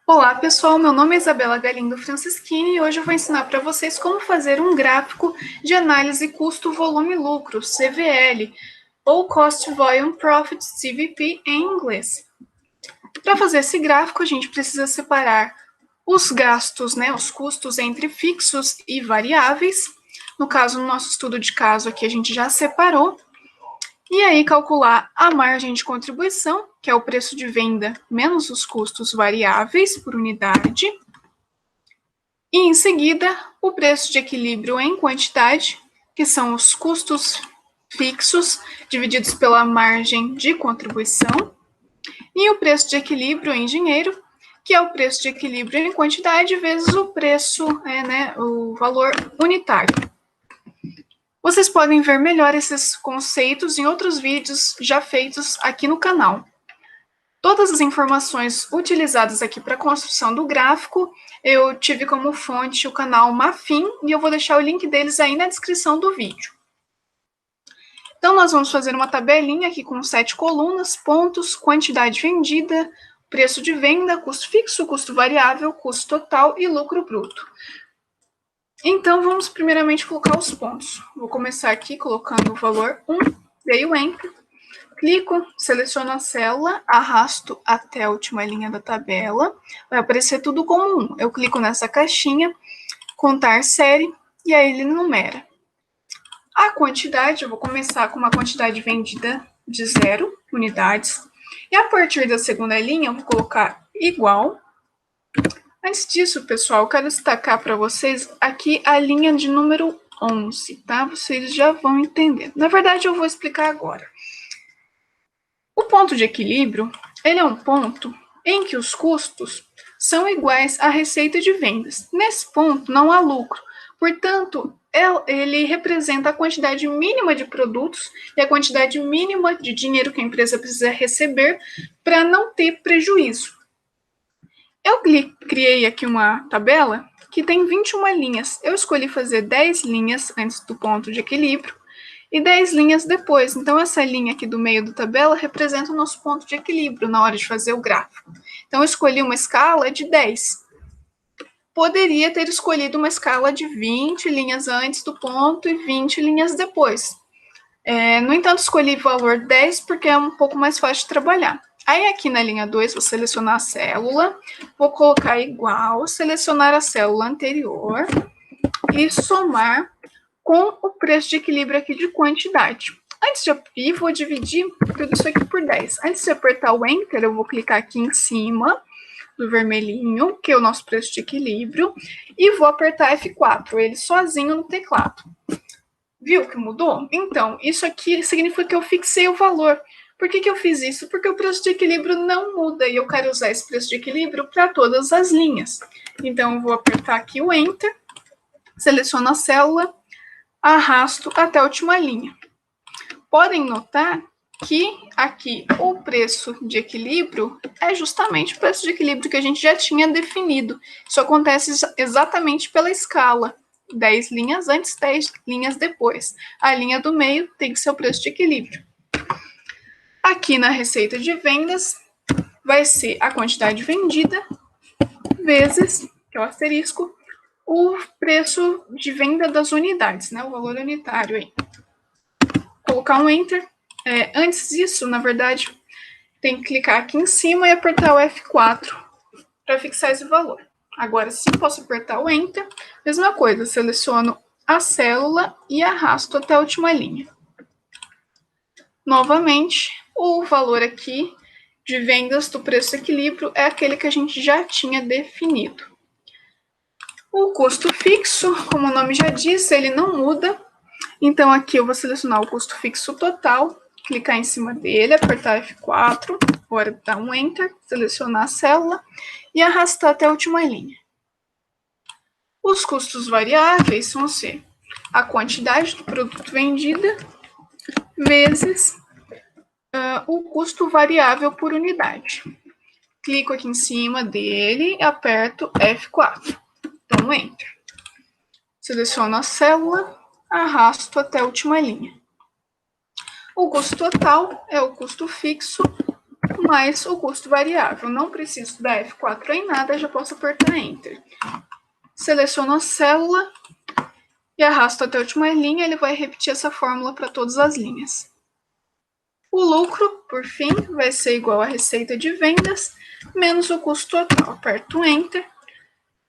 Olá pessoal, meu nome é Isabela Galindo Francischini e hoje eu vou ensinar para vocês como fazer um gráfico de análise custo-volume-lucro, CVL, ou Cost Volume Profit, CVP em inglês. Para fazer esse gráfico, a gente precisa separar os gastos, os custos entre fixos e variáveis. No caso, no nosso estudo de caso aqui, a gente já separou. E aí calcular a margem de contribuição, que é o preço de venda menos os custos variáveis por unidade. E em seguida, o preço de equilíbrio em quantidade, que são os custos fixos divididos pela margem de contribuição. E o preço de equilíbrio em dinheiro, que é o preço de equilíbrio em quantidade vezes o preço, o valor unitário. Vocês podem ver melhor esses conceitos em outros vídeos já feitos aqui no canal. Todas as informações utilizadas aqui para a construção do gráfico, eu tive como fonte o canal Mafin e eu vou deixar o link deles aí na descrição do vídeo. Então, nós vamos fazer uma tabelinha aqui com 7 colunas, pontos, quantidade vendida, preço de venda, custo fixo, custo variável, custo total e lucro bruto. Então, vamos primeiramente colocar os pontos. Vou começar aqui colocando o valor 1, dei o Enter, clico, seleciono a célula, arrasto até a última linha da tabela, vai aparecer tudo como 1. Eu clico nessa caixinha, contar série, e aí ele numera. A quantidade, eu vou começar com uma quantidade vendida de 0 unidades, e a partir da segunda linha eu vou colocar igual. Antes disso, pessoal, eu quero destacar para vocês aqui a linha de número 11, tá? Vocês já vão entender. Na verdade, eu vou explicar agora. O ponto de equilíbrio, ele é um ponto em que os custos são iguais à receita de vendas. Nesse ponto, não há lucro. Portanto, ele representa a quantidade mínima de produtos e a quantidade mínima de dinheiro que a empresa precisa receber para não ter prejuízo. Eu criei aqui uma tabela que tem 21 linhas. Eu escolhi fazer 10 linhas antes do ponto de equilíbrio e 10 linhas depois. Então, essa linha aqui do meio da tabela representa o nosso ponto de equilíbrio na hora de fazer o gráfico. Então, eu escolhi uma escala de 10. Poderia ter escolhido uma escala de 20 linhas antes do ponto e 20 linhas depois. No entanto, escolhi o valor 10 porque é um pouco mais fácil de trabalhar. Aí aqui na linha 2, vou selecionar a célula, vou colocar igual, selecionar a célula anterior e somar com o preço de equilíbrio aqui de quantidade. E vou dividir tudo isso aqui por 10. Antes de apertar o Enter, eu vou clicar aqui em cima do vermelhinho, que é o nosso preço de equilíbrio, e vou apertar F4, ele sozinho no teclado. Viu que mudou? Então, isso aqui significa que eu fixei o valor. Por que eu fiz isso? Porque o preço de equilíbrio não muda e eu quero usar esse preço de equilíbrio para todas as linhas. Então, eu vou apertar aqui o Enter, seleciono a célula, arrasto até a última linha. Podem notar que aqui o preço de equilíbrio é justamente o preço de equilíbrio que a gente já tinha definido. Isso acontece exatamente pela escala. 10 linhas antes, 10 linhas depois. A linha do meio tem que ser o preço de equilíbrio. Aqui na receita de vendas, vai ser a quantidade vendida vezes, que é o asterisco, o preço de venda das unidades, o valor unitário aí. Colocar um Enter. Antes disso, na verdade, tem que clicar aqui em cima e apertar o F4 para fixar esse valor. Agora sim, posso apertar o Enter. Mesma coisa, seleciono a célula e arrasto até a última linha. Novamente, o valor aqui de vendas do preço equilíbrio é aquele que a gente já tinha definido. O custo fixo, como o nome já diz, ele não muda. Então, aqui eu vou selecionar o custo fixo total, clicar em cima dele, apertar F4, agora dar um Enter, selecionar a célula e arrastar até a última linha. Os custos variáveis vão ser a quantidade do produto vendida vezes o custo variável por unidade. Clico aqui em cima dele e aperto F4. Então, Enter. Seleciono a célula, arrasto até a última linha. O custo total é o custo fixo mais o custo variável. Não preciso dar F4 em nada, já posso apertar Enter. Seleciono a célula e arrasto até a última linha, ele vai repetir essa fórmula para todas as linhas. O lucro, por fim, vai ser igual à receita de vendas menos o custo total. Aperto Enter,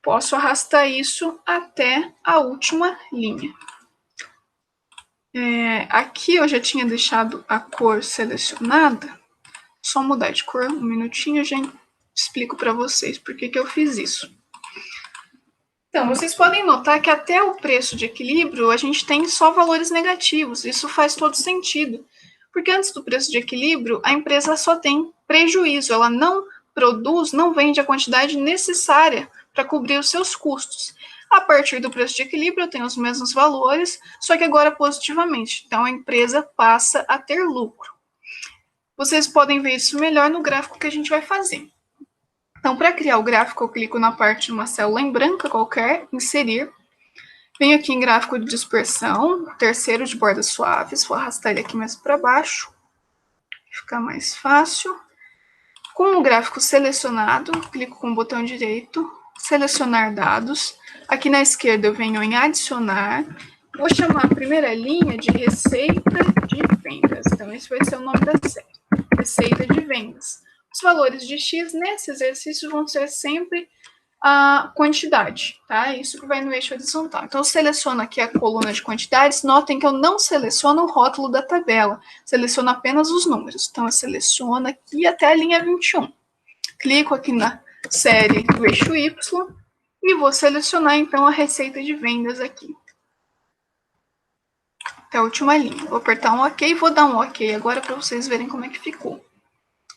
posso arrastar isso até a última linha. Aqui eu já tinha deixado a cor selecionada, só mudar de cor, um minutinho, eu já explico para vocês por que eu fiz isso. Então, vocês podem notar que até o preço de equilíbrio a gente tem só valores negativos, isso faz todo sentido, porque antes do preço de equilíbrio a empresa só tem prejuízo, ela não produz, não vende a quantidade necessária para cobrir os seus custos. A partir do preço de equilíbrio, eu tenho os mesmos valores, só que agora positivamente. Então, a empresa passa a ter lucro. Vocês podem ver isso melhor no gráfico que a gente vai fazer. Então, para criar o gráfico, eu clico na parte de uma célula em branca qualquer, inserir. Venho aqui em gráfico de dispersão, terceiro de bordas suaves, vou arrastar ele aqui mais para baixo, fica mais fácil. Com o gráfico selecionado, clico com o botão direito, selecionar dados. Aqui na esquerda eu venho em adicionar, vou chamar a primeira linha de receita de vendas. Então esse vai ser o nome da série, receita de vendas. Os valores de X nesse exercício vão ser sempre a quantidade, tá? Isso que vai no eixo horizontal. Então eu seleciono aqui a coluna de quantidades, notem que eu não seleciono o rótulo da tabela, seleciono apenas os números. Então eu seleciono aqui até a linha 21. Clico aqui na série do eixo Y e vou selecionar então a receita de vendas aqui. Até a última linha. Vou apertar um OK e vou dar um OK agora para vocês verem como é que ficou.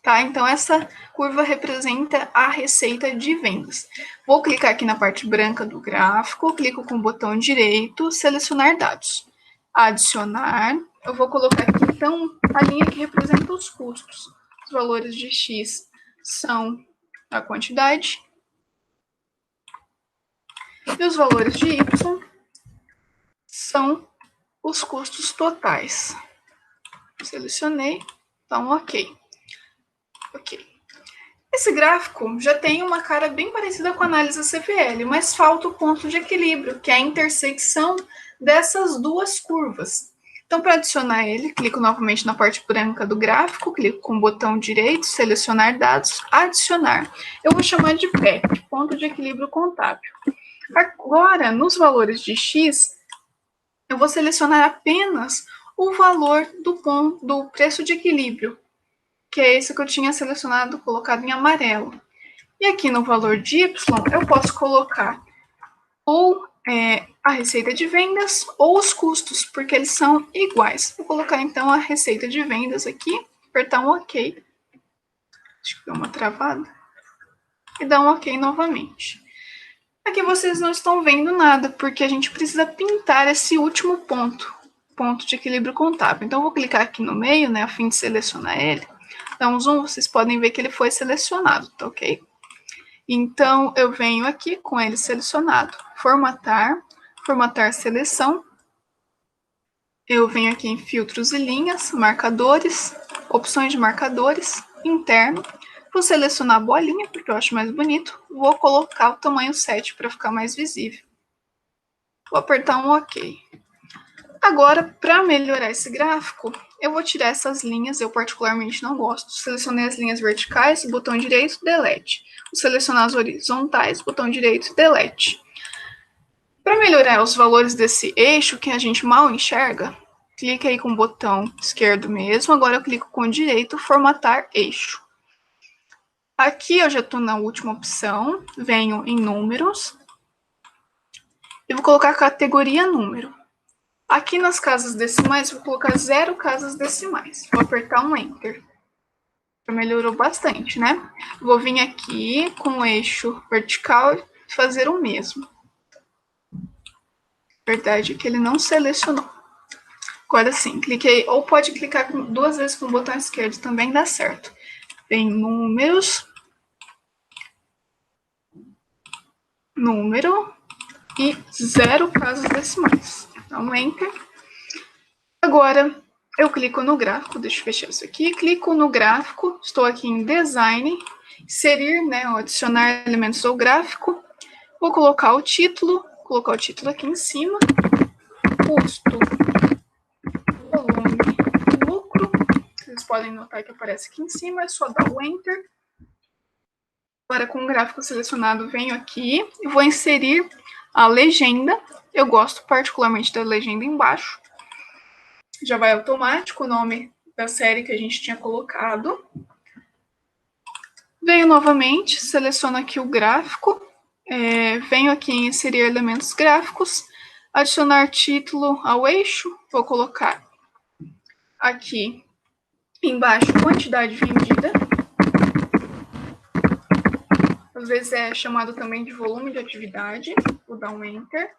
Tá? Então, essa curva representa a receita de vendas. Vou clicar aqui na parte branca do gráfico, clico com o botão direito, selecionar dados. Adicionar. Eu vou colocar aqui, então, a linha que representa os custos. Os valores de X são a quantidade. E os valores de Y são os custos totais. Selecionei, então OK. Ok. Esse gráfico já tem uma cara bem parecida com a análise CVL, mas falta o ponto de equilíbrio, que é a intersecção dessas duas curvas. Então, para adicionar ele, clico novamente na parte branca do gráfico, clico com o botão direito, selecionar dados, adicionar. Eu vou chamar de PEC, ponto de equilíbrio contábil. Agora, nos valores de X, eu vou selecionar apenas o valor do preço de equilíbrio, que é esse que eu tinha selecionado, colocado em amarelo. E aqui no valor de Y, eu posso colocar ou a receita de vendas ou os custos, porque eles são iguais. Vou colocar então a receita de vendas aqui, apertar um OK. Acho que deu uma travada. E dar um OK novamente. Aqui vocês não estão vendo nada, porque a gente precisa pintar esse último ponto de equilíbrio contábil. Então, eu vou clicar aqui no meio, né, a fim de selecionar ele. Então, zoom, vocês podem ver que ele foi selecionado, tá ok? Então, eu venho aqui com ele selecionado, formatar seleção. Eu venho aqui em filtros e linhas, marcadores, opções de marcadores, interno. Vou selecionar a bolinha, porque eu acho mais bonito. Vou colocar o tamanho 7 para ficar mais visível. Vou apertar um OK. Agora, para melhorar esse gráfico, eu vou tirar essas linhas, eu particularmente não gosto. Selecionei as linhas verticais, botão direito, delete. Vou selecionar as horizontais, botão direito, delete. Para melhorar os valores desse eixo, que a gente mal enxerga, clique aí com o botão esquerdo mesmo, agora eu clico com o direito, formatar eixo. Aqui eu já estou na última opção, venho em números, e vou colocar a categoria número. Aqui nas casas decimais, vou colocar 0 casas decimais. Vou apertar um Enter. Melhorou bastante, né? Vou vir aqui com o eixo vertical e fazer o mesmo. Verdade é que ele não selecionou. Agora sim, cliquei, ou pode clicar 2 vezes com o botão esquerdo, também dá certo. Vem números, número e 0 casas decimais. Então, Enter. Agora, eu clico no gráfico, deixa eu fechar isso aqui, clico no gráfico, estou aqui em Design, inserir, né, ou adicionar elementos ao gráfico, vou colocar o título aqui em cima, custo, volume, lucro, vocês podem notar que aparece aqui em cima, é só dar o Enter. Agora, com o gráfico selecionado, venho aqui e vou inserir a legenda. Eu gosto particularmente da legenda embaixo. Já vai automático o nome da série que a gente tinha colocado. Venho novamente, seleciono aqui o gráfico. Venho aqui em inserir elementos gráficos. Adicionar título ao eixo. Vou colocar aqui embaixo quantidade vendida. Às vezes é chamado também de volume de atividade. Vou dar um Enter.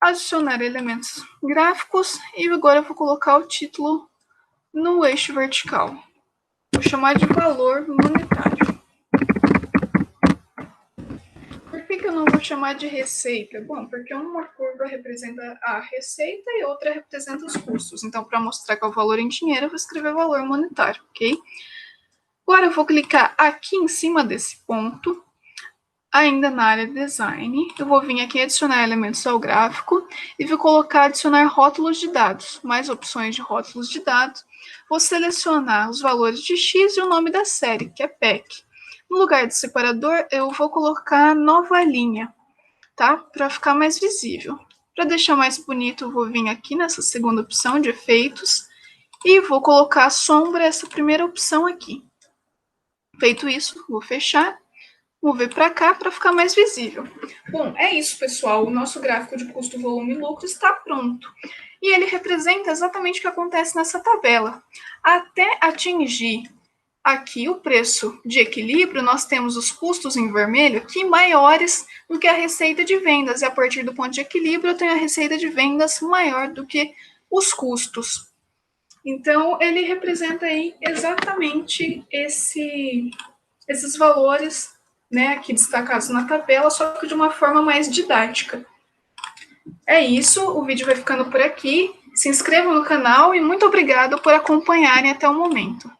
Adicionar elementos gráficos. E agora eu vou colocar o título no eixo vertical. Vou chamar de valor monetário. Por que eu não vou chamar de receita? Bom, porque uma curva representa a receita e outra representa os custos. Então, para mostrar que é o valor em dinheiro, eu vou escrever valor monetário, ok? Agora eu vou clicar aqui em cima desse ponto. Ainda na área de design, eu vou vir aqui adicionar elementos ao gráfico e vou colocar adicionar rótulos de dados, mais opções de rótulos de dados. Vou selecionar os valores de X e o nome da série, que é PEC. No lugar de separador, eu vou colocar nova linha, tá? Para ficar mais visível. Para deixar mais bonito, eu vou vir aqui nessa segunda opção de efeitos e vou colocar a sombra, essa primeira opção aqui. Feito isso, vou fechar. Vou ver para cá para ficar mais visível. Bom, é isso, pessoal. O nosso gráfico de custo, volume e lucro está pronto. E ele representa exatamente o que acontece nessa tabela. Até atingir aqui o preço de equilíbrio, nós temos os custos em vermelho aqui maiores do que a receita de vendas. E a partir do ponto de equilíbrio, eu tenho a receita de vendas maior do que os custos. Então, ele representa aí exatamente esses valores, né, aqui destacados na tabela, só que de uma forma mais didática. É isso, o vídeo vai ficando por aqui. Se inscrevam no canal e muito obrigado por acompanharem até o momento.